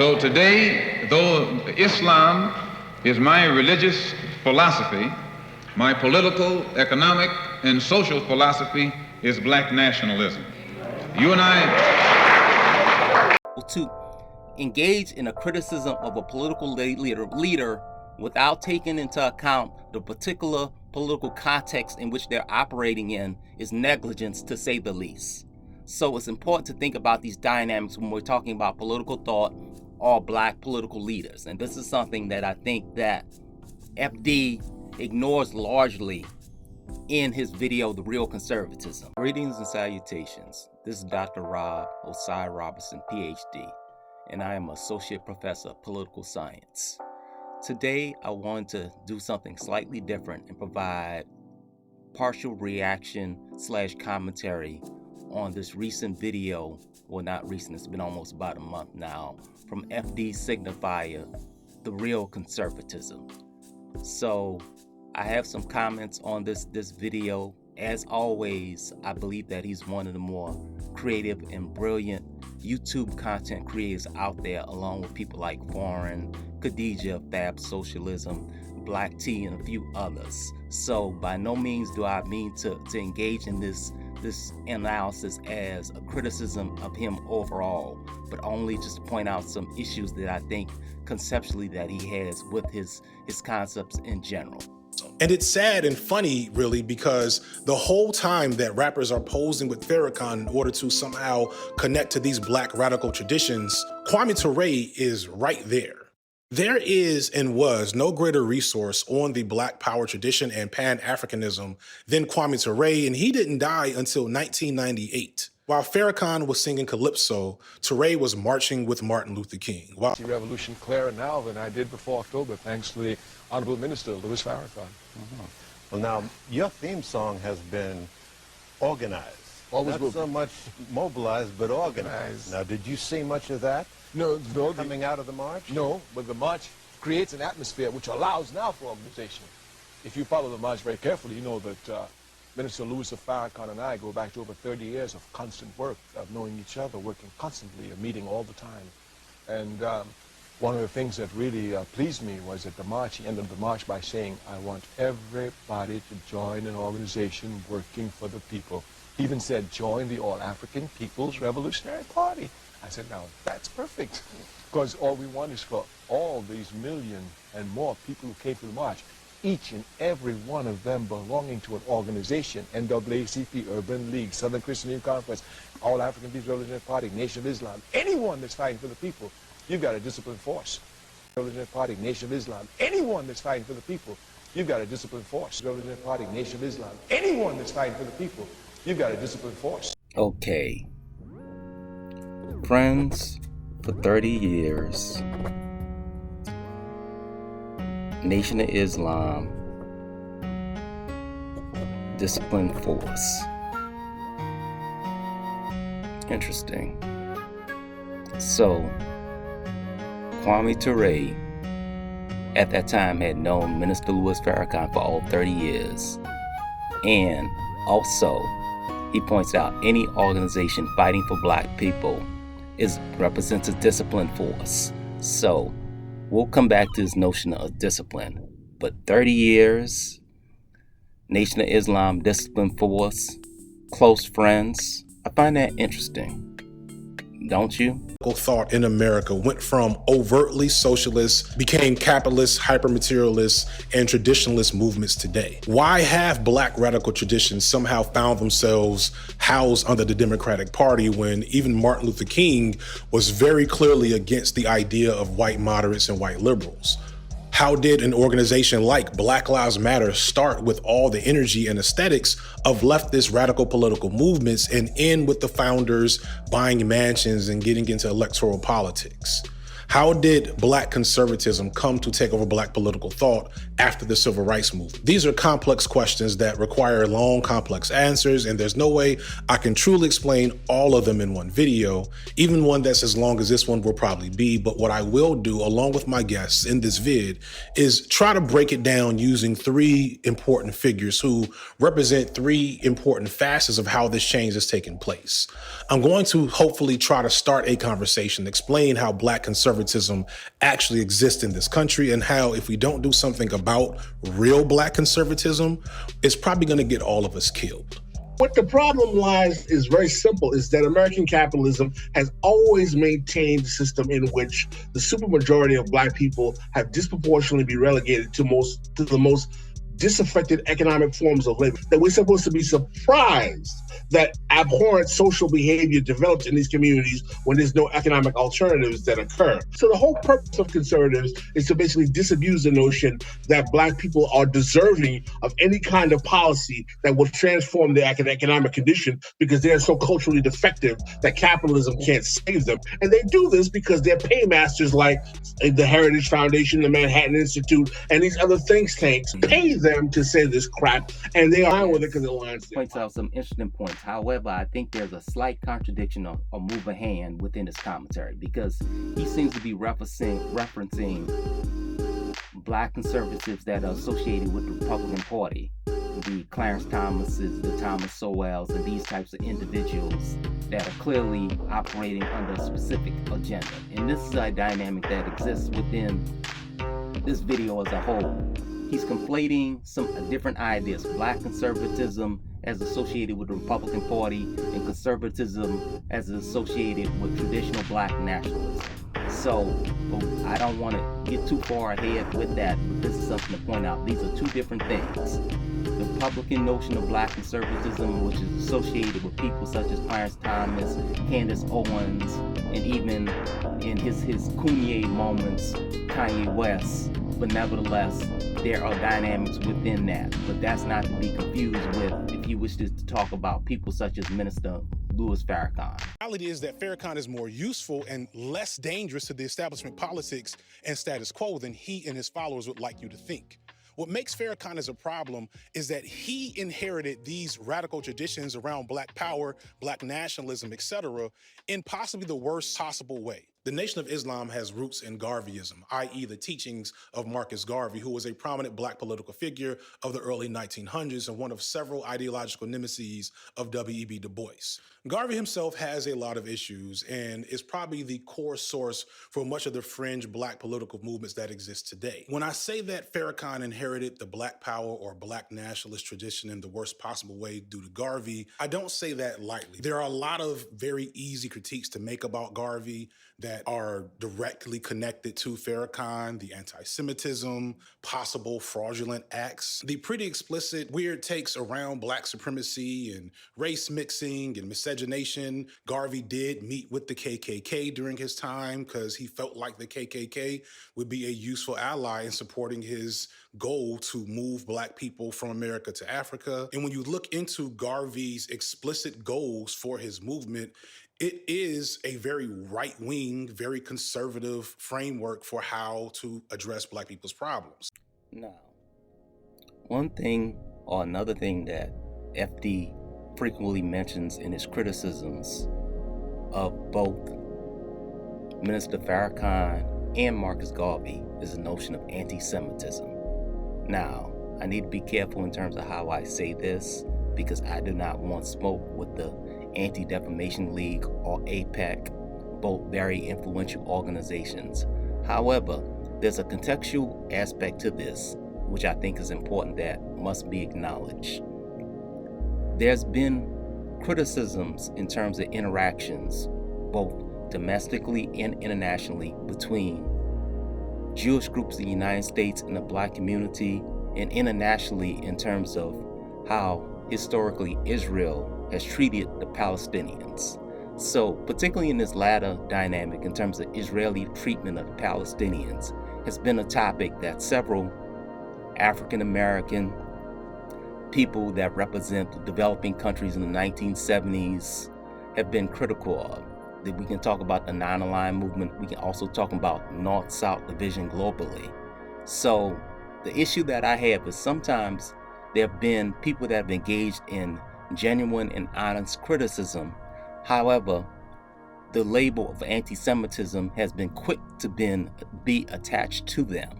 So today, though Islam is my religious philosophy, my political, economic, and social philosophy is black nationalism. You and I... To engage in a criticism of a political leader without taking into account the particular political context in which they're operating in is negligence, to say the least. So it's important to think about these dynamics when we're talking about political thought or black political leaders. And this is something that I think that FD ignores largely in his video, The Real Conservatism. Greetings and salutations. This is Dr. Rob Osai Robertson, PhD, and I am Associate Professor of Political Science. Today, I want to do something slightly different and provide partial reaction / commentary on this recent video. Well, not recent, it's been almost about a month now, from FD Signifier, The Real Conservatism. So I have some comments on this video. As always, I believe that he's one of the more creative and brilliant YouTube content creators out there, along with people like Foreign, Khadija, Fab Socialism, Black T, and a few others. So by no means do I mean to engage in this analysis as a criticism of him overall, but only just to point out some issues that I think conceptually that he has with his concepts in general. And it's sad and funny, really, because the whole time that rappers are posing with Farrakhan in order to somehow connect to these black radical traditions, Kwame Ture is right there. There is and was no greater resource on the Black Power tradition and Pan-Africanism than Kwame Ture, and he didn't die until 1998. While Farrakhan was singing Calypso, Ture was marching with Martin Luther King. I see revolution clearer now than I did before October, thanks to the Honorable Minister, Louis Farrakhan. Well, now, your theme song has been organized. Always Not so much mobilized, but organized. Now, did you see much of that? No. Coming out of the march? No, but the march creates an atmosphere which allows now for organization. If you follow the march very carefully, you know that Minister Louis Farrakhan and I go back to over 30 years of constant work, of knowing each other, working constantly, and meeting all the time. And one of the things that really pleased me was at the march, he ended the march by saying, I want everybody to join an organization working for the people. He even said, join the All-African People's Revolutionary Party. I said, now, that's perfect, because all we want is for all these million and more people who came to the march, each and every one of them belonging to an organization, NAACP, Urban League, Southern Christian Youth Conference, All-African People's Revolutionary Party, Nation of Islam, anyone that's fighting for the people, you've got a disciplined force. Revolutionary Party, Nation of Islam, anyone that's fighting for the people, you've got a disciplined force. Revolutionary Party, Nation of Islam, anyone that's fighting for the people, you've got a disciplined force. Okay. Friends for 30 years. Nation of Islam, disciplined force. Interesting. So, Kwame Ture, at that time, had known Minister Louis Farrakhan for all 30 years. And also, he points out any organization fighting for black people represents a disciplined force. So, we'll come back to this notion of discipline. But 30 years, Nation of Islam, disciplined force, close friends, I find that interesting. Don't you? Thought in America went from overtly socialist, became capitalist, hyper-materialist, and traditionalist movements today. Why have black radical traditions somehow found themselves housed under the Democratic Party when even Martin Luther King was very clearly against the idea of white moderates and white liberals? How did an organization like Black Lives Matter start with all the energy and aesthetics of leftist radical political movements and end with the founders buying mansions and getting into electoral politics? How did black conservatism come to take over black political thought after the civil rights movement? These are complex questions that require long, complex answers, and there's no way I can truly explain all of them in one video, even one that's as long as this one will probably be. But what I will do, along with my guests in this vid, is try to break it down using three important figures who represent three important facets of how this change has taken place. I'm going to hopefully try to start a conversation, explain how black conservatism conservatism actually exists in this country, and how if we don't do something about real black conservatism, it's probably going to get all of us killed. What the problem lies is very simple, is that American capitalism has always maintained a system in which the supermajority of black people have disproportionately been relegated to the most disaffected economic forms of labor, that we're supposed to be surprised that abhorrent social behavior develops in these communities when there's no economic alternatives that occur. So the whole purpose of conservatives is to basically disabuse the notion that black people are deserving of any kind of policy that will transform their economic condition, because they're so culturally defective that capitalism can't save them. And they do this because they're paymasters like the Heritage Foundation, the Manhattan Institute, and these other think tanks pay them to say this crap, and they align with it because it aligns. Points out some interesting points. However, I think there's a slight contradiction or move a hand within his commentary, because he seems to be referencing black conservatives that are associated with the Republican Party, the Clarence Thomases, the Thomas Sowells, and these types of individuals that are clearly operating under a specific agenda. And this is a dynamic that exists within this video as a whole. He's conflating some different ideas: black conservatism as associated with the Republican Party, and conservatism as associated with traditional black nationalism. So I don't want to get too far ahead with that, but this is something to point out. These are two different things. The Republican notion of black conservatism, which is associated with people such as Clarence Thomas, Candace Owens, and even in his Kanye moments, Kanye West. But nevertheless, there are dynamics within that. But that's not to be confused with if you wish to talk about people such as Minister Louis Farrakhan. The reality is that Farrakhan is more useful and less dangerous to the establishment politics and status quo than he and his followers would like you to think. What makes Farrakhan as a problem is that he inherited these radical traditions around black power, black nationalism, etc., in possibly the worst possible way. The Nation of Islam has roots in Garveyism, i.e. the teachings of Marcus Garvey, who was a prominent black political figure of the early 1900s and one of several ideological nemeses of W.E.B. Du Bois. Garvey himself has a lot of issues and is probably the core source for much of the fringe black political movements that exist today. When I say that Farrakhan inherited the black power or black nationalist tradition in the worst possible way due to Garvey, I don't say that lightly. There are a lot of very easy critiques to make about Garvey that are directly connected to Farrakhan: the anti-Semitism, possible fraudulent acts, the pretty explicit weird takes around black supremacy and race mixing and miscegenation. Garvey did meet with the KKK during his time because he felt like the KKK would be a useful ally in supporting his goal to move black people from America to Africa. And when you look into Garvey's explicit goals for his movement, it is a very right-wing, very conservative framework for how to address black people's problems. Now, one thing or another thing that FD frequently mentions in his criticisms of both Minister Farrakhan and Marcus Garvey is the notion of anti-Semitism. Now, I need to be careful in terms of how I say this, because I do not want smoke with the Anti-Defamation League or APEC, both very influential organizations. However, there's a contextual aspect to this, which I think is important, that must be acknowledged. There's been criticisms in terms of interactions, both domestically and internationally, between Jewish groups in the United States and the black community, and internationally in terms of how historically Israel has treated the Palestinians. So, particularly in this latter dynamic, in terms of Israeli treatment of the Palestinians, has been a topic that several African American people that represent the developing countries in the 1970s have been critical of. That we can talk about the non-aligned movement. We can also talk about North-South division globally. So, the issue that I have is sometimes there have been people that have engaged in genuine and honest criticism. However, the label of anti-Semitism has been quick to be attached to them.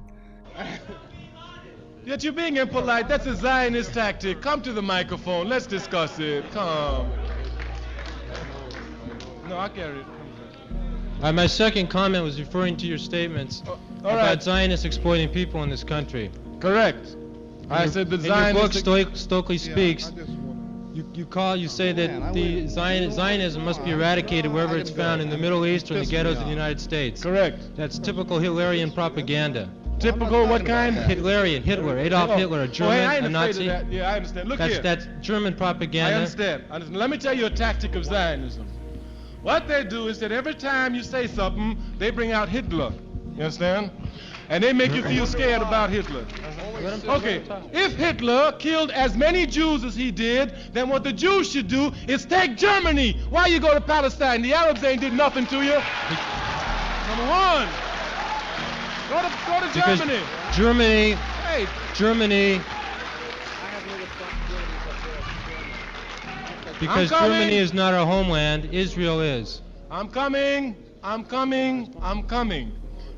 Yet you're being impolite. That's a Zionist tactic. Come to the microphone. Let's discuss it. Come. No, I carry it. My second comment was referring to your statements about Zionists exploiting people in this country. Correct. I said the In your book, Zionists... Stokely Speaks, you say that the Zionism must be eradicated wherever it's found in the Middle East or in the ghettos of the United States. Correct. That's typical Hitlerian propaganda. Typical what kind? Hitlerian, Adolf Hitler, a German, I ain't a afraid Nazi. of that. Yeah, I understand. Look here. That's German propaganda. I understand. Let me tell you a tactic of Zionism. What they do is that every time you say something, they bring out Hitler. You understand? And they make you feel scared about Hitler. Okay, if Hitler killed as many Jews as he did, then what the Jews should do is take Germany. Why you go to Palestine? The Arabs ain't did nothing to you. Number one. Go to Germany. Germany. Hey. Germany. Because Germany is not our homeland, Israel is. I'm coming.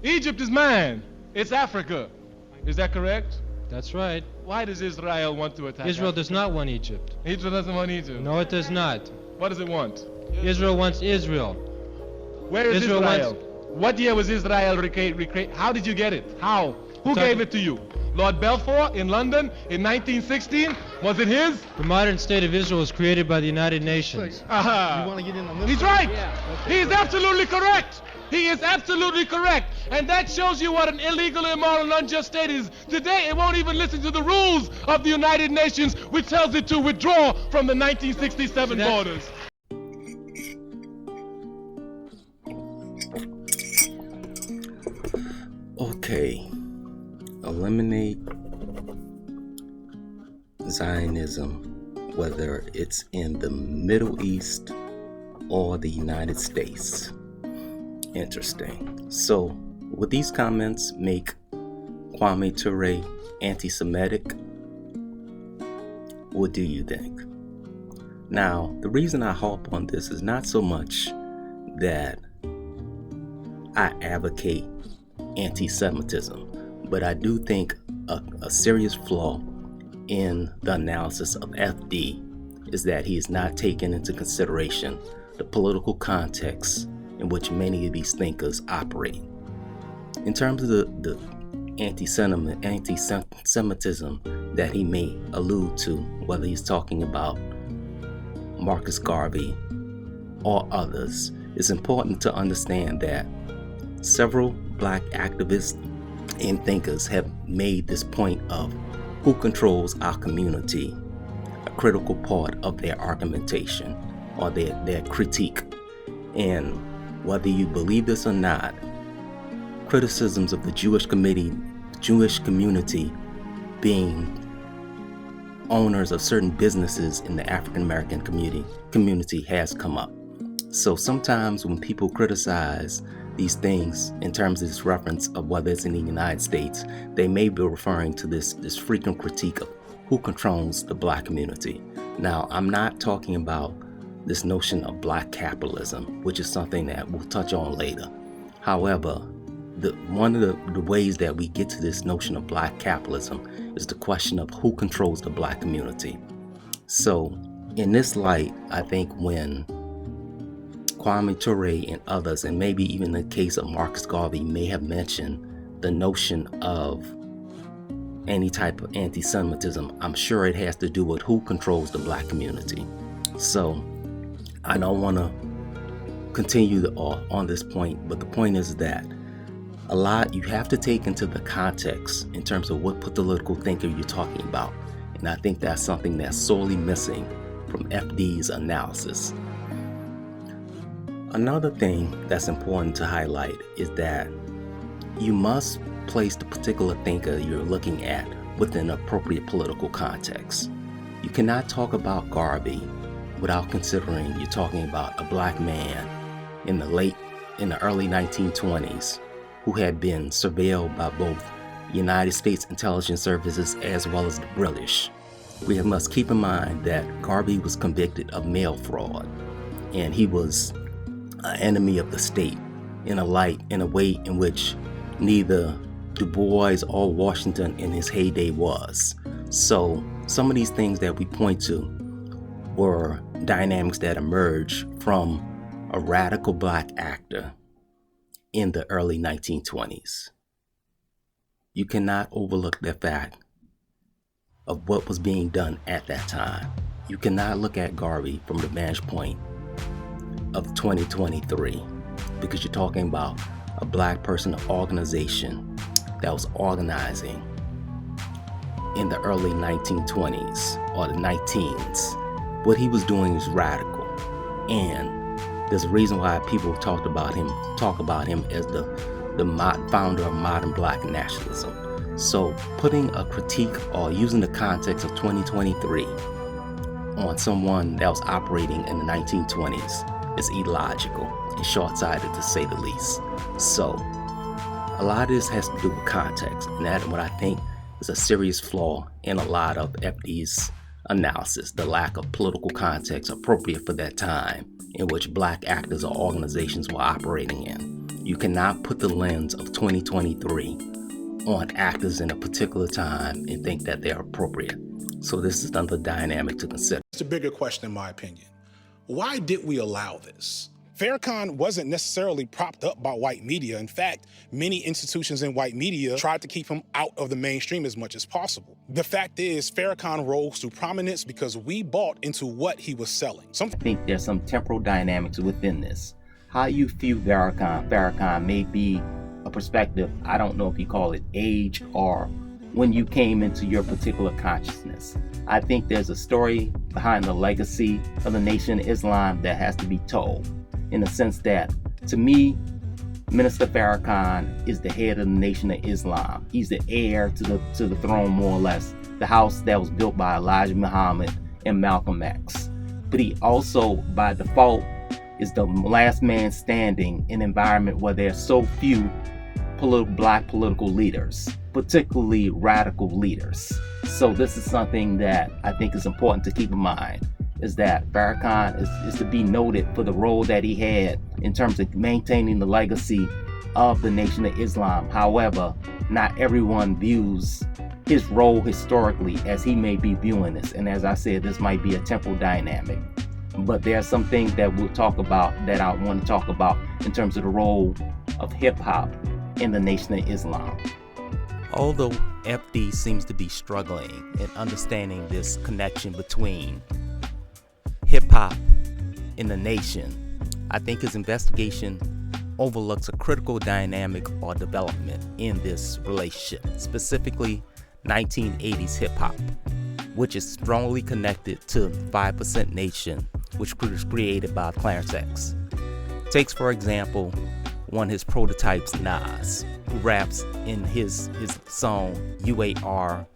Egypt is mine. It's Africa. Is that correct? That's right. Why does Israel want to attack Israel Africa? does not want Egypt. Israel doesn't want Egypt. No, it does not. What does it want? Israel wants Israel. Where is Israel Israel? What year was Israel recreated? How did you get it? How? Who gave it to you? Lord Balfour in London in 1916? Was it his? The modern state of Israel was created by the United Nations. You want to get in on this? He's right. He's absolutely correct. He is absolutely correct. And that shows you what an illegal, immoral, and unjust state is. Today, it won't even listen to the rules of the United Nations, which tells it to withdraw from the 1967 borders. Okay. Eliminate Zionism, whether it's in the Middle East or the United States. Interesting. So, would these comments make Kwame Ture anti-Semitic? What do you think? Now, the reason I harp on this is not so much that I advocate anti-Semitism, but I do think a serious flaw in the analysis of FD is that he is not taking into consideration the political context in which many of these thinkers operate. In terms of the anti-Semitism that he may allude to, whether he's talking about Marcus Garvey or others, it's important to understand that several black activists and thinkers have made this point of who controls our community a critical part of their argumentation or their critique. And whether you believe this or not, criticisms of the Jewish community being owners of certain businesses in the African American community has come up. So sometimes when people criticize these things in terms of this reference of whether it's in the United States, they may be referring to this frequent critique of who controls the black community. Now, I'm not talking about this notion of black capitalism, which is something that we'll touch on later. However, one of the ways that we get to this notion of black capitalism is the question of who controls the black community. So in this light, I think when Kwame Ture and others, and maybe even the case of Marcus Garvey, may have mentioned the notion of any type of anti-Semitism, I'm sure it has to do with who controls the black community. So I don't want to continue on this point, but the point is that a lot you have to take into the context in terms of what political thinker you're talking about. And I think that's something that's sorely missing from FD's analysis. Another thing that's important to highlight is that you must place the particular thinker you're looking at within an appropriate political context. You cannot talk about Garvey without considering you're talking about a black man in the early 1920s who had been surveilled by both United States intelligence services as well as the British. We must keep in mind that Garvey was convicted of mail fraud, and he was an enemy of the state in a way in which neither Du Bois or Washington in his heyday was. So some of these things that we point to were dynamics that emerged from a radical black actor in the early 1920s. You cannot overlook the fact of what was being done at that time. You cannot look at Garvey from the vantage point of 2023 because you're talking about a black person organization that was organizing in the early 1920s or the 19s. What he was doing is radical, and there's a reason why people talk about him as the founder of modern black nationalism. So putting a critique or using the context of 2023 on someone that was operating in the 1920s is illogical and short-sighted, to say the least. So a lot of this has to do with context, and that what I think is a serious flaw in a lot of FD's analysis, the lack of political context appropriate for that time in which black actors or organizations were operating in. You cannot put the lens of 2023 on actors in a particular time and think that they're appropriate. So this is another dynamic to consider. It's a bigger question in my opinion. Why did we allow this? Farrakhan wasn't necessarily propped up by white media. In fact, many institutions in white media tried to keep him out of the mainstream as much as possible. The fact is, Farrakhan rose to prominence because we bought into what he was selling. I think there's some temporal dynamics within this. How you view Farrakhan may be a perspective, I don't know if you call it age or when you came into your particular consciousness. I think there's a story behind the legacy of the Nation of Islam that has to be told, in the sense that, to me, Minister Farrakhan is the head of the Nation of Islam. He's the heir to the throne, more or less, the house that was built by Elijah Muhammad and Malcolm X. But he also, by default, is the last man standing in an environment where there are so few black political leaders, particularly radical leaders. So this is something that I think is important to keep in mind, is that Farrakhan is to be noted for the role that he had in terms of maintaining the legacy of the Nation of Islam. However, not everyone views his role historically as he may be viewing this. And as I said, this might be a temporal dynamic. But there are some things that we'll talk about that I want to talk about in terms of the role of hip-hop in the Nation of Islam. Although FD seems to be struggling in understanding this connection between hip-hop in the nation, I think his investigation overlooks a critical dynamic or development in this relationship, specifically 1980s hip-hop, which is strongly connected to 5% Nation, which was created by Clarence X. Takes, for example, one of his prototypes, Nas, who raps in his song UAR.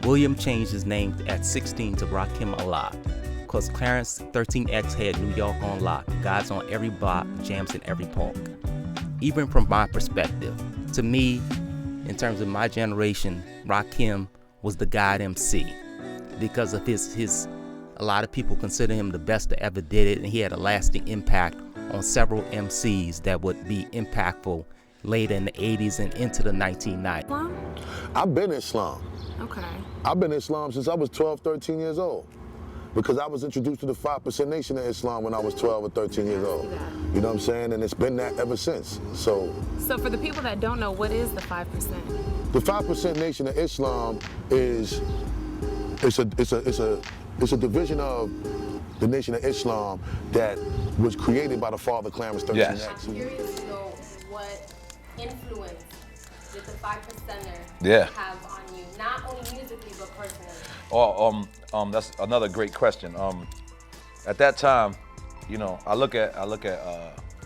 William changed his name at 16 to Rakim Allah, because Clarence 13X had New York on lock, God's on every block, jams in every park. Even from my perspective, to me, in terms of my generation, Rakim was the God MC because of his a lot of people consider him the best that ever did it, and he had a lasting impact on several MCs that would be impactful later in the 80s and into the 1990s. Islam? I've been Islam. Okay. I've been Islam since I was 12, 13 years old. Because I was introduced to the 5% Nation of Islam when I was 12 or 13 years old. You know what I'm saying? And it's been that ever since. So for the people that don't know, what is the 5%? The 5% Nation of Islam is it's a division of the Nation of Islam that was created by the father Clarence 13X. Yes. I'm curious to know what influence did the 5%er have on you, not only musically but personally. That's another great question. At that time, you know, I look at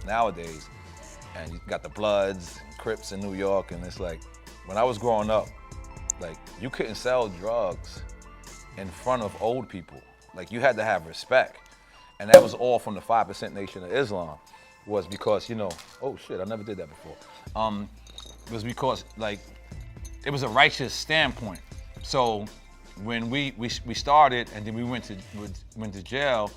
nowadays, and you got the Bloods, and Crips in New York, and it's like, when I was growing up, like, you couldn't sell drugs in front of old people. Like, you had to have respect. And that was all from the 5% Nation of Islam, was because, you know, oh shit, I never did that before. It was because, like, it was a righteous standpoint. So when we started and then we went to jail,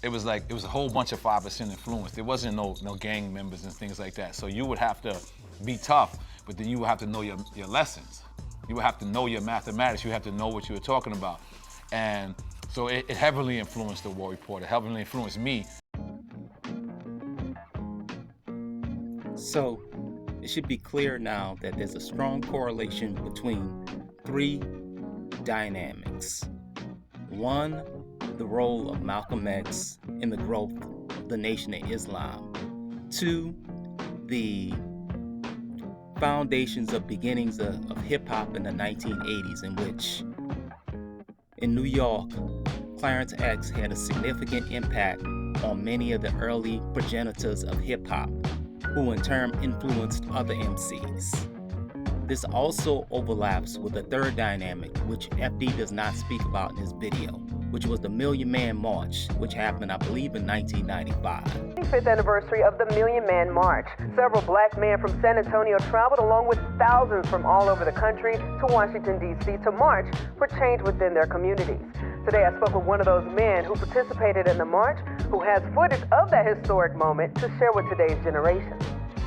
it was like, it was a whole bunch of 5% influence. There wasn't no gang members and things like that. So you would have to be tough, but then you would have to know your lessons. You would have to know your mathematics. You have to know what you were talking about. And so it heavily influenced the War Report. It heavily influenced me. So it should be clear now that there's a strong correlation between three dynamics. One, the role of Malcolm X in the growth of the Nation of Islam. Two, the foundations of beginnings of hip-hop in the 1980s, in which in New York, Clarence X had a significant impact on many of the early progenitors of hip-hop, who in turn influenced other MCs. This also overlaps with the third dynamic, which FD does not speak about in his video, which was the Million Man March, which happened, I believe, in 1995. 25th anniversary of the Million Man March. Several black men from San Antonio traveled along with thousands from all over the country to Washington, D.C. to march for change within their communities. Today I spoke with one of those men who participated in the march, who has footage of that historic moment to share with today's generation.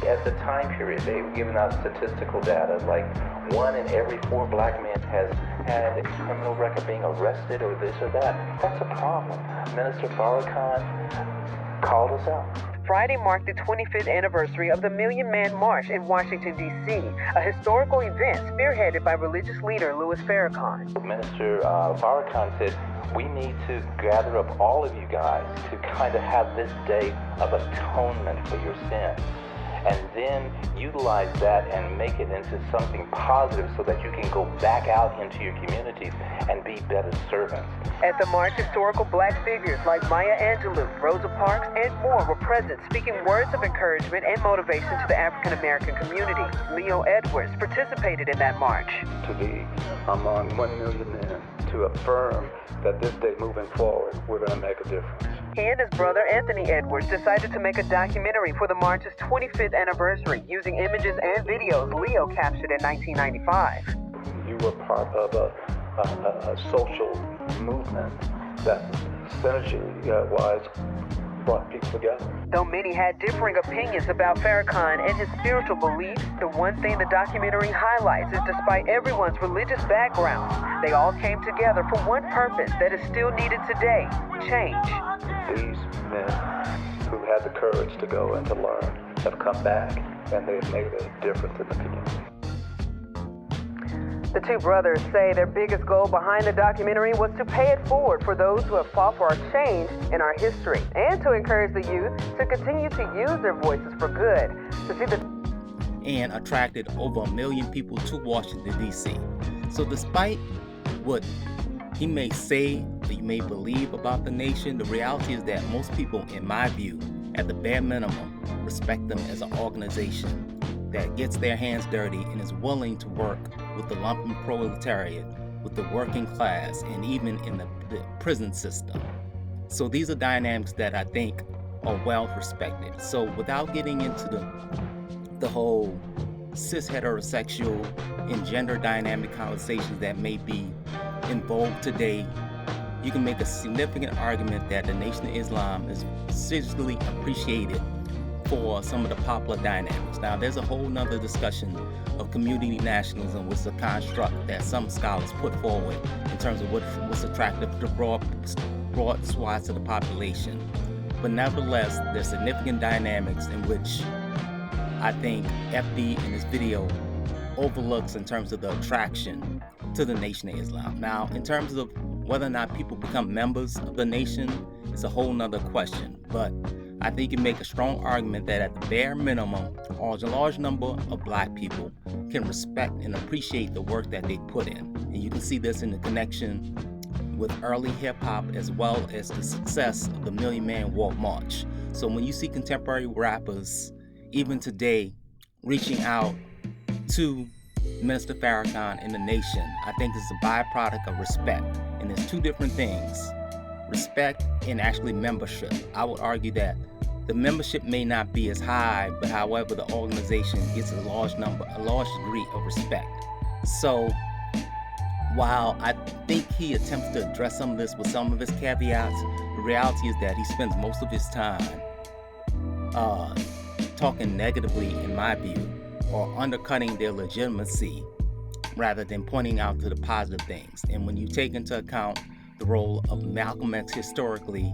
At the time period, they were giving out statistical data, like 1 in every 4 black men has had a criminal record being arrested or this or that. That's a problem. Minister Farrakhan called us out. Friday marked the 25th anniversary of the Million Man March in Washington, D.C., a historical event spearheaded by religious leader Louis Farrakhan. Minister Farrakhan said, we need to gather up all of you guys to kind of have this day of atonement for your sins, and then utilize that and make it into something positive so that you can go back out into your communities and be better servants. At the march, historical black figures like Maya Angelou, Rosa Parks, and more were present, speaking words of encouragement and motivation to the African-American community. Leo Edwards participated in that march. To be among 1 million men, to affirm that this day moving forward, we're going to make a difference. He and his brother Anthony Edwards decided to make a documentary for the march's 25th anniversary using images and videos Leo captured in 1995. You were part of a social movement that synergy-wise brought people together. Though many had differing opinions about Farrakhan and his spiritual beliefs, the one thing the documentary highlights is despite everyone's religious backgrounds, they all came together for one purpose that is still needed today: change. These men who had the courage to go and to learn have come back, and they've made a difference in the community. The two brothers say their biggest goal behind the documentary was to pay it forward for those who have fought for our change in our history, and to encourage the youth to continue to use their voices for good. To see the and attracted over 1 million people to Washington, D.C. So despite what he may say or you may believe about the nation, the reality is that most people, in my view, at the bare minimum, respect them as an organization that gets their hands dirty and is willing to work with the lumpen proletariat, with the working class, and even in the prison system. So these are dynamics that I think are well respected. So without getting into the whole cis heterosexual and gender dynamic conversations that may be in vogue today, you can make a significant argument that the Nation of Islam is seriously appreciated for some of the popular dynamics. Now, there's a whole nother discussion of community nationalism, which is a construct that some scholars put forward in terms of what's attractive to broad swaths of the population. But nevertheless, there's significant dynamics in which I think FD in this video overlooks in terms of the attraction to the Nation of Islam. Now, in terms of whether or not people become members of the nation, it's a whole nother question. But I think you make a strong argument that at the bare minimum, a large number of black people can respect and appreciate the work that they put in. And you can see this in the connection with early hip-hop as well as the success of the Million Man Walk March. So when you see contemporary rappers, even today, reaching out to Minister Farrakhan and the nation, I think it's a byproduct of respect. And there's two different things: respect and actually membership. I would argue that the membership may not be as high, but however, the organization gets a large degree of respect. So while I think he attempts to address some of this with some of his caveats, the reality is that he spends most of his time talking negatively, in my view, or undercutting their legitimacy rather than pointing out to the positive things. And when you take into account the role of Malcolm X historically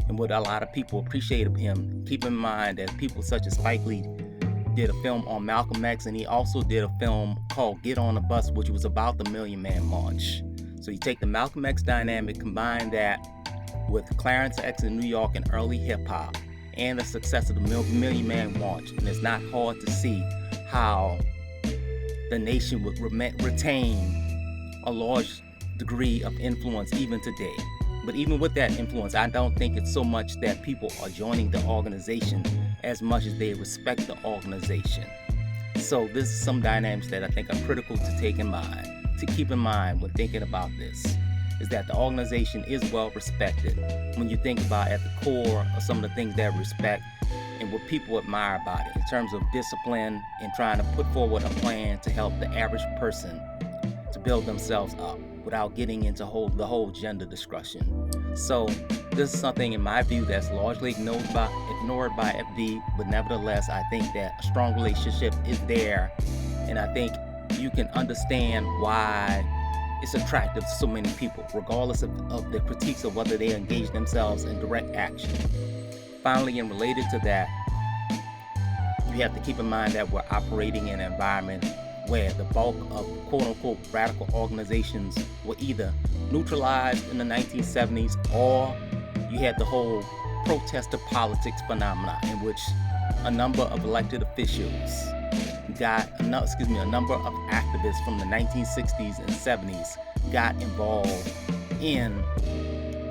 and what a lot of people appreciate of him, keep in mind that people such as Spike Lee did a film on Malcolm X, and he also did a film called Get on the Bus, which was about the Million Man March. So you take the Malcolm X dynamic, combine that with Clarence X in New York and early hip-hop, and the success of the Million Man March, and it's not hard to see how the nation would retain a large degree of influence even today. But even with that influence, I don't think it's so much that people are joining the organization as much as they respect the organization. So this is some dynamics that I think are critical to take in mind, to keep in mind when thinking about this, is that the organization is well respected. When you think about at the core of some of the things that respect and what people admire about it in terms of discipline and trying to put forward a plan to help the average person to build themselves up without getting into the whole gender discussion. So this is something in my view that's largely ignored by FD, but nevertheless I think that a strong relationship is there, and I think you can understand why it's attractive to so many people, regardless of the critiques of whether they engage themselves in direct action. Finally, and related to that, you have to keep in mind that we're operating in an environment where the bulk of quote-unquote radical organizations were either neutralized in the 1970s, or you had the whole protester politics phenomenon in which a number of elected officials a number of activists from the 1960s and 70s got involved in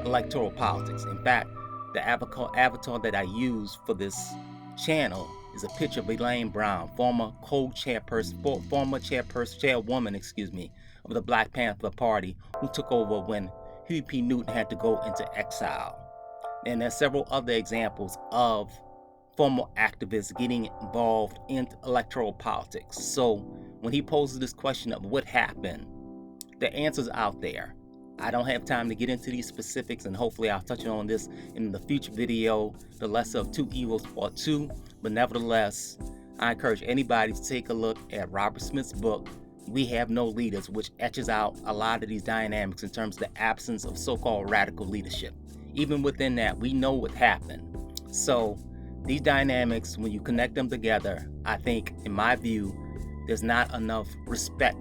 electoral politics. In fact, the avatar that I use for this channel is a picture of Elaine Brown, former chairwoman of the Black Panther Party, who took over when Huey P. Newton had to go into exile. And there's several other examples of former activists getting involved in electoral politics. So when he poses this question of what happened, the answer's out there. I don't have time to get into these specifics, and hopefully I'll touch on this in the future video, The Lesser of Two Evils Part 2. But nevertheless, I encourage anybody to take a look at Robert Smith's book, We Have No Leaders, which etches out a lot of these dynamics in terms of the absence of so-called radical leadership. Even within that, we know what happened. So these dynamics, when you connect them together, I think, in my view, there's not enough respect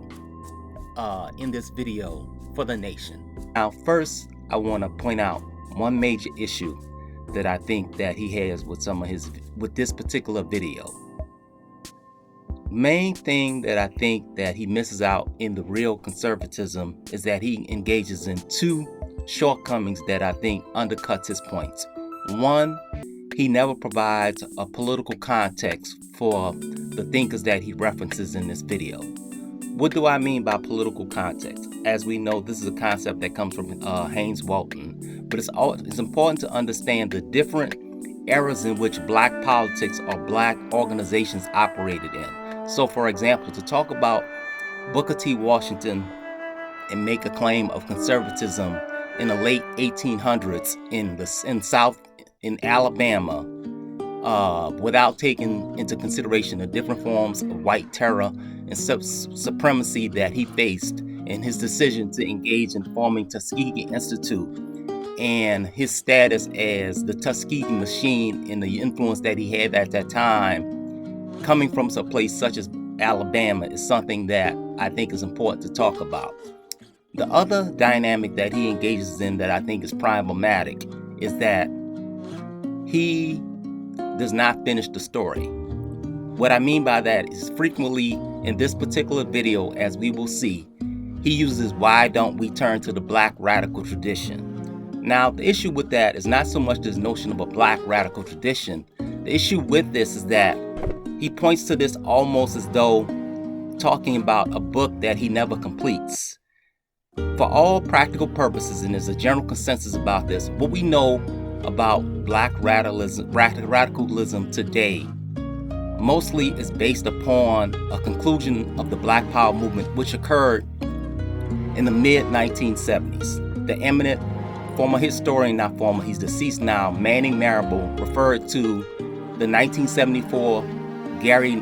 in this video for the nation. Now, first, I want to point out one major issue that I think that he has with with this particular video. Main thing that I think that he misses out in the real conservatism is that he engages in two shortcomings that I think undercuts his points. One, he never provides a political context for the thinkers that he references in this video. What do I mean by political context? As we know, this is a concept that comes from Haynes Walton, but it's important to understand the different eras in which black politics or black organizations operated in. So for example, to talk about Booker T. Washington and make a claim of conservatism in the late 1800s in Alabama, without taking into consideration the different forms of white terror and supremacy that he faced in his decision to engage in forming Tuskegee Institute, and his status as the Tuskegee machine and the influence that he had at that time, coming from a place such as Alabama, is something that I think is important to talk about. The other dynamic that he engages in that I think is problematic is that he does not finish the story. What I mean by that is frequently in this particular video, as we will see, he uses "why don't we turn to the black radical tradition?" Now, the issue with that is not so much this notion of a black radical tradition. The issue with this is that he points to this almost as though talking about a book that he never completes. For all practical purposes, and there's a general consensus about this, what we know about black radicalism today mostly is based upon a conclusion of the Black Power movement, which occurred in the mid-1970s. The eminent former historian, he's deceased now, Manning Marable, referred to the 1974 Gary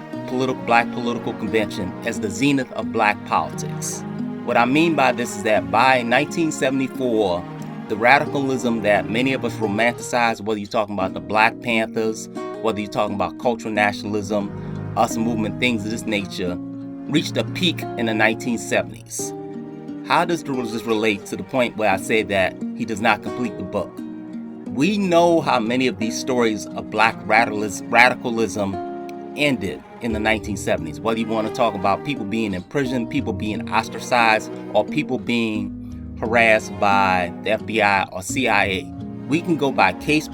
Black Political Convention as the zenith of black politics. What I mean by this is that by 1974, the radicalism that many of us romanticize, whether you're talking about the Black Panthers, whether you're talking about cultural nationalism, us movement, things of this nature, reached a peak in the 1970s. How does this relate to the point where I say that he does not complete the book? We know how many of these stories of black radicalism ended in the 1970s. Whether you want to talk about people being in prison, people being ostracized, or people being harassed by the FBI or CIA. We can go by case,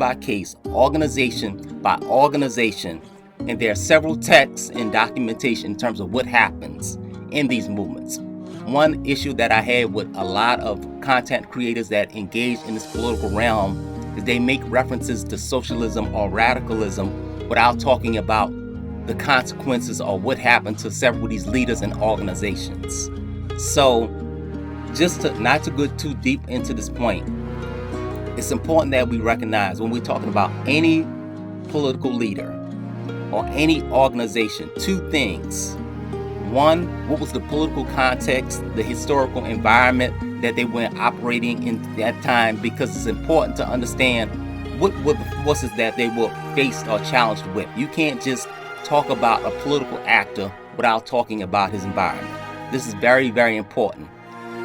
organization by organization, and there are several texts and documentation in terms of what happens in these movements. One issue that I had with a lot of content creators that engage in this political realm is they make references to socialism or radicalism without talking about the consequences or what happened to several of these leaders and organizations. So just to not to go too deep into this point, it's important that we recognize when we're talking about any political leader or any organization, two things. One, what was the political context, the historical environment that they were operating in that time, because it's important to understand what were the forces that they were faced or challenged with. You can't just talk about a political actor without talking about his environment. This is very, very important.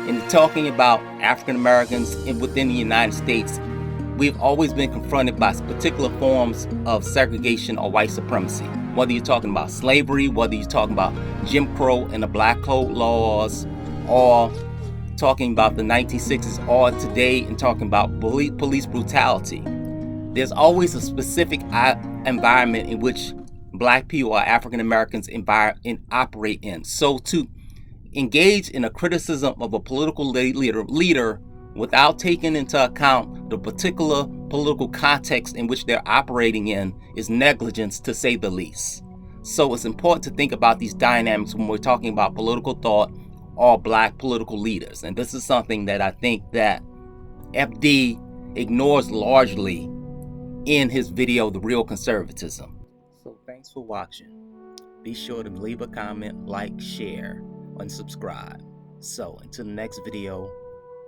In talking about African Americans within the United States, we've always been confronted by particular forms of segregation or white supremacy. Whether you're talking about slavery, whether you're talking about Jim Crow and the Black Code laws, or talking about the 1960s, or today and talking about police brutality. There's always a specific environment in which Black people or African Americans operate in. So to engage in a criticism of a political leader without taking into account the particular political context in which they're operating in is negligence, to say the least. So it's important to think about these dynamics when we're talking about political thought or black political leaders. And this is something that I think that FD ignores largely in his video, The Real Conservatism. So thanks for watching. Be sure to leave a comment, like, share, and subscribe. So until the next video,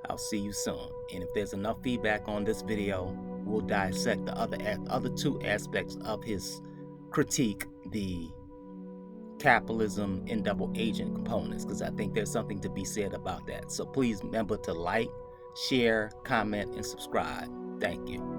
I'll see you soon. And if there's enough feedback on this video, we'll dissect the other two aspects of his critique, the capitalism and double agent components, because I think there's something to be said about that. So please remember to like, share, comment, and subscribe. Thank you.